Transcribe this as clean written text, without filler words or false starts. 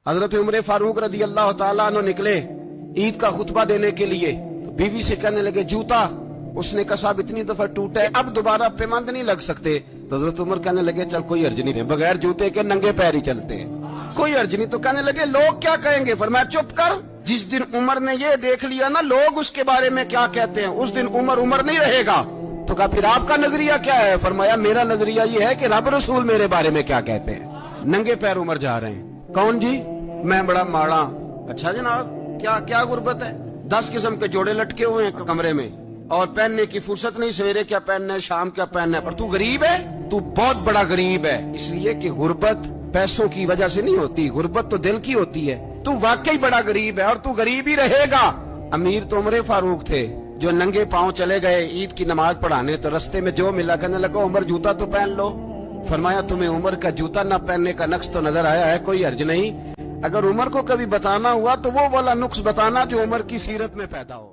حضرت عمر فاروق رضی اللہ تعالیٰ عنہ نکلے عید کا خطبہ دینے کے لیے، تو بیوی سے کہنے لگے جوتا، اس نے کہا صاحب اتنی دفعہ ٹوٹا ہے اب دوبارہ پیماند نہیں لگ سکتے، تو حضرت عمر کہنے لگے چل کوئی حرج نہیں ہے، بغیر جوتے کے ننگے پیر ہی چلتے ہیں، کوئی حرج نہیں۔ تو کہنے لگے لوگ کیا کہیں گے؟ فرمایا چپ کر، جس دن عمر نے یہ دیکھ لیا نا لوگ اس کے بارے میں کیا کہتے ہیں، اس دن عمر نہیں رہے گا۔ تو کہا پھر آپ کا نظریہ کیا ہے؟ فرمایا میرا نظریہ یہ ہے کہ رب رسول میرے بارے میں کیا کہتے ہیں۔ ننگے پیر عمر جا رہے ہیں، کون جی؟ میں بڑا ماڑا۔ اچھا جناب، کیا غربت ہے؟ 10 قسم کے جوڑے لٹکے ہوئے ہیں کمرے میں، اور پہننے کی فرصت نہیں، سویرے کیا پہننا ہے شام کیا پہننا ہے، پر تو غریب ہے، تو بہت بڑا غریب ہے۔ اس لیے کہ غربت پیسوں کی وجہ سے نہیں ہوتی، غربت تو دل کی ہوتی ہے۔ تو واقعی بڑا غریب ہے اور تو غریب ہی رہے گا۔ امیر تو عمر فاروق تھے جو ننگے پاؤں چلے گئے عید کی نماز پڑھانے، تو رستے میں جو ملا کہنے لگا عمر جوتا تو پہن لو۔ فرمایا تمہیں عمر کا جوتا نہ پہننے کا نقص تو نظر آیا ہے؟ کوئی حرج نہیں۔ اگر عمر کو کبھی بتانا ہوا تو وہ والا نقص بتانا جو عمر کی سیرت میں پیدا ہو۔